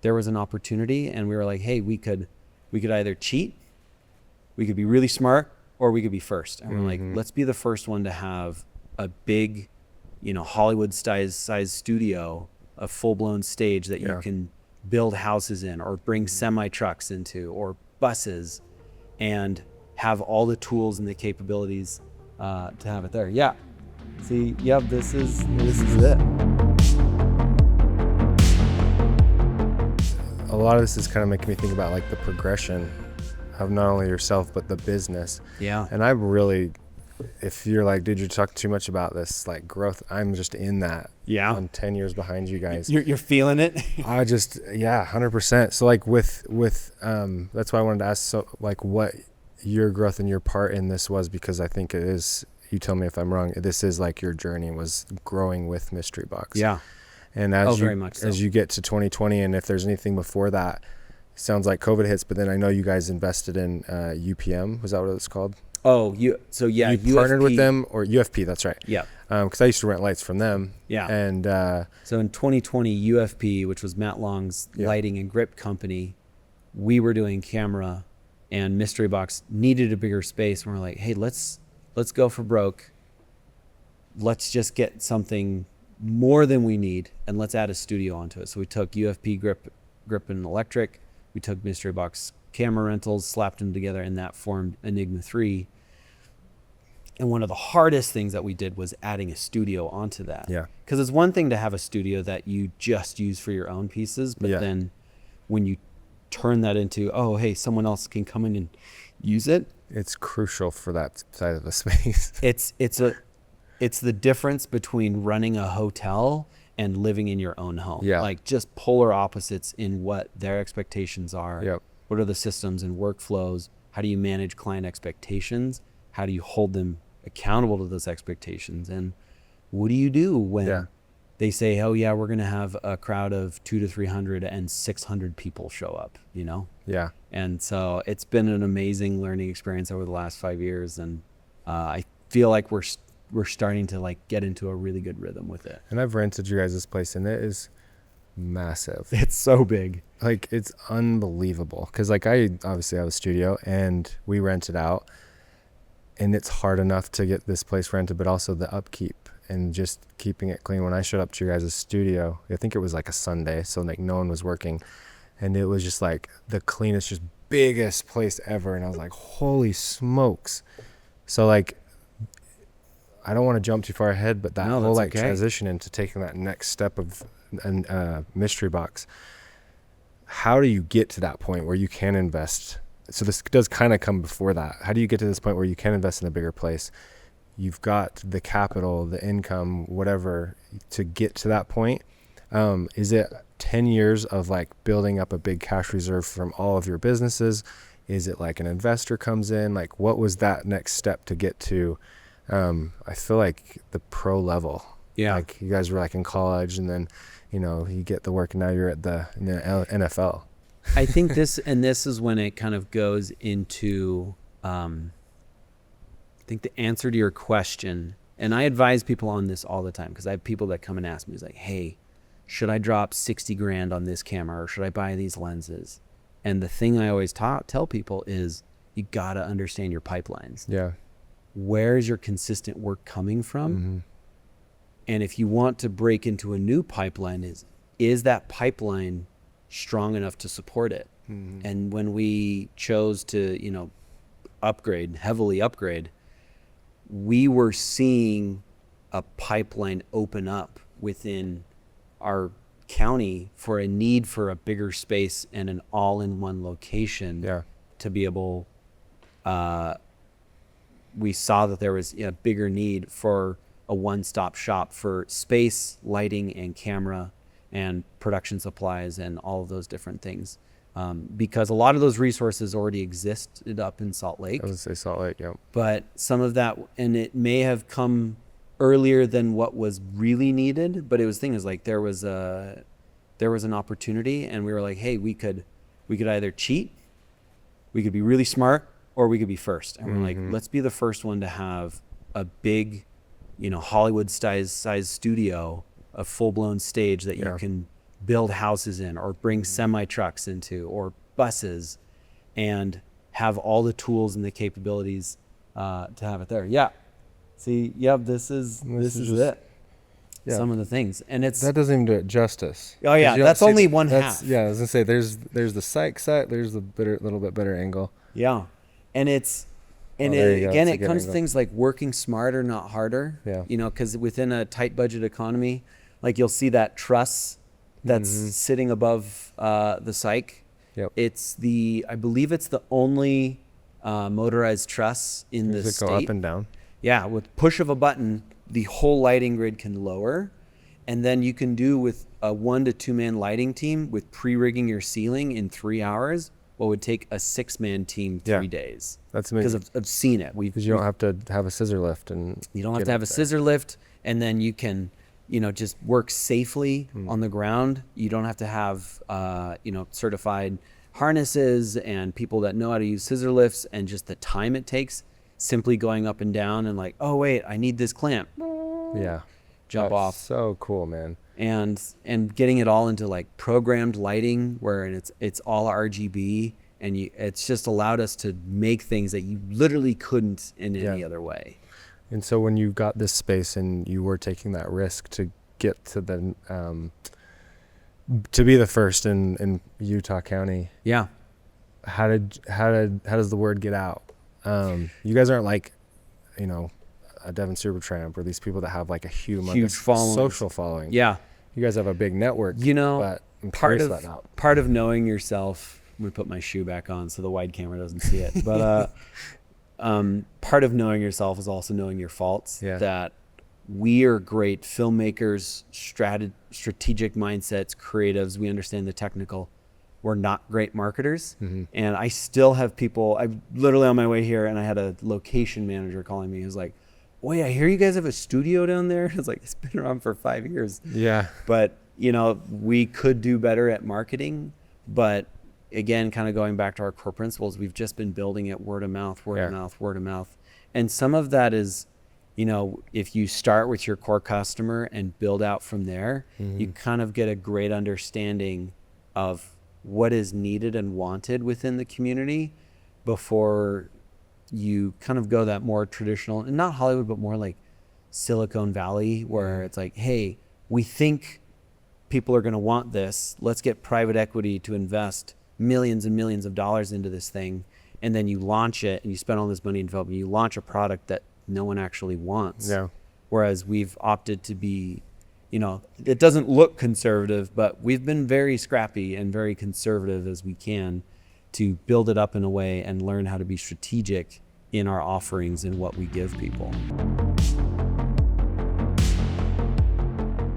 there was an opportunity, and we were like, hey, we could either cheat, we could be really smart, or we could be first. And we're like, let's be the first one to have a big, Hollywood size studio, a full-blown stage that you can build houses in, or bring semi trucks into, or buses, and have all the tools and the capabilities to have it there. Yeah. See, this is it. A lot of this is kind of making me think about like the progression of not only yourself but the business. Yeah. And I really, if you're like, dude, you're talking too much about this like growth, I'm just in that. Yeah. I'm 10 years behind you guys. You're feeling it. I just 100%. So like with that's why I wanted to ask, so like what your growth and your part in this was, because I think it is, you tell me if I'm wrong, this is like your journey was growing with Mystery Box. Yeah. And as very much so. As you get to 2020, and if there's anything before that, it sounds like COVID hits, but then I know you guys invested in UPM. Was that what it's called? Oh, you partnered with them, or UFP, that's right. Yeah. Because I used to rent lights from them. Yeah. And so in 2020, UFP, which was Matt Long's lighting and grip company, we were doing camera, and Mystery Box needed a bigger space. And we're like, hey, let's go for broke. Let's just get something more than we need, and let's add a studio onto it. So we took UFP grip and electric. We took Mystery Box camera rentals, slapped them together, and that formed Enigma 3. And one of the hardest things that we did was adding a studio onto that. Yeah. Because it's one thing to have a studio that you just use for your own pieces, but then when you turn that into, oh, hey, someone else can come in and use it. It's crucial for that side of the space. It's the difference between running a hotel and living in your own home. Yeah. Like just polar opposites in what their expectations are. Yep. What are the systems and workflows? How do you manage client expectations? How do you hold them accountable to those expectations? And what do you do when they say, oh yeah, we're going to have a crowd of 200 to 300 and 600 people show up, Yeah. And so it's been an amazing learning experience over the last 5 years. And I feel like we're starting to like get into a really good rhythm with it. And I've rented you guys this place, and it is massive. It's so big. Like, it's unbelievable. Because like I obviously have a studio, and we rent it out, and it's hard enough to get this place rented, but also the upkeep and just keeping it clean. When I showed up to your guys' studio, I think it was like a Sunday, so like no one was working, and it was just like the cleanest, just biggest place ever. And I was like, holy smokes. So like, I don't want to jump too far ahead, but that whole like transition into taking that next step of Mystery Box, how do you get to that point where you can invest? So this does kind of come before that. How do you get to this point where you can invest in a bigger place? You've got the capital, the income, whatever, to get to that point. Is it 10 years of like building up a big cash reserve from all of your businesses? Is it like an investor comes in? Like, what was that next step to get to? I feel like the pro level. Yeah. Like you guys were like in college, and then, you get the work, and now you're in the NFL. I think this is when it kind of goes into, I think the answer to your question, and I advise people on this all the time, because I have people that come and ask me, it's like, hey, should I drop 60 grand on this camera, or should I buy these lenses? And the thing I always tell people is, you got to understand your pipelines. Yeah. Where is your consistent work coming from? Mm-hmm. And if you want to break into a new pipeline, is that pipeline strong enough to support it? Mm-hmm. And when we chose to, heavily upgrade, we were seeing a pipeline open up within our county for a need for a bigger space and an all-in-one location to be able, we saw that there was a bigger need for a one-stop shop for space, lighting, and camera, and production supplies, and all of those different things. Because a lot of those resources already existed up in Salt Lake. I would say Salt Lake, yeah. But some of that, and it may have come earlier than what was really needed, but it was things like there was an opportunity, and we were like, hey, we could either cheat, we could be really smart, or we could be first. And we're like, let's be the first one to have a big, Hollywood size studio, a full-blown stage that you can build houses in, or bring semi trucks into, or buses, and have all the tools and the capabilities to have it there. Yeah. See, yep, this is it. Yeah. Some of the things, and it's that doesn't even do it justice. Oh yeah, that's only one half. Yeah, I was gonna say there's the psych side, there's the little bit better angle. Yeah, and it's there you go. again, It's a it good comes to angle. things like working smarter, not harder. Yeah. You know, because within a tight budget economy, like you'll see that truss that's sitting above the psych. Yep. I believe it's the only motorized truss in the Does it state. go up and down? Yeah, with push of a button, the whole lighting grid can lower, and then you can do with a 1 to 2 man lighting team with pre-rigging your ceiling in 3 hours what would take a 6-man team 3 days. That's amazing. Because I've seen it. Because you don't have to have a scissor lift and You don't have to have a scissor lift, and then you can, just work safely on the ground. You don't have to have, certified harnesses and people that know how to use scissor lifts, and just the time it takes simply going up and down and like, oh wait, I need this clamp. Yeah. Jump That's off. So cool, man. And getting it all into like programmed lighting where it's all RGB, and it's just allowed us to make things that you literally couldn't in any other way. And so when you got this space and you were taking that risk to get to the to be the first in Utah County, Yeah. how does the word get out? You guys aren't like, a Devon Supertramp or these people that have like a huge following, social following. Yeah. You guys have a big network. But I'm part curious about that. part of knowing yourself. I'm gonna put my shoe back on so the wide camera doesn't see it. But part of knowing yourself is also knowing your faults. Yeah. That we are great filmmakers, strategic mindsets, creatives. We understand the technical. We're not great marketers. And I still have people. I'm literally on my way here, and I had a location manager calling me. He was like, "Wait, I hear you guys have a studio down there." It's like, it's been around for 5 years. Yeah. But we could do better at marketing. But again, kind of going back to our core principles, we've just been building it word of mouth, word of mouth. And some of that is, if you start with your core customer and build out from there, you kind of get a great understanding of what is needed and wanted within the community before you kind of go that more traditional, and not Hollywood, but more like Silicon Valley, where it's like, hey, we think people are going to want this. Let's get private equity to invest millions and millions of dollars into this thing. And then you launch it and you spend all this money in development. You launch a product that no one actually wants. Yeah. Whereas we've opted to be, it doesn't look conservative, but we've been very scrappy and very conservative as we can to build it up in a way and learn how to be strategic in our offerings and what we give people.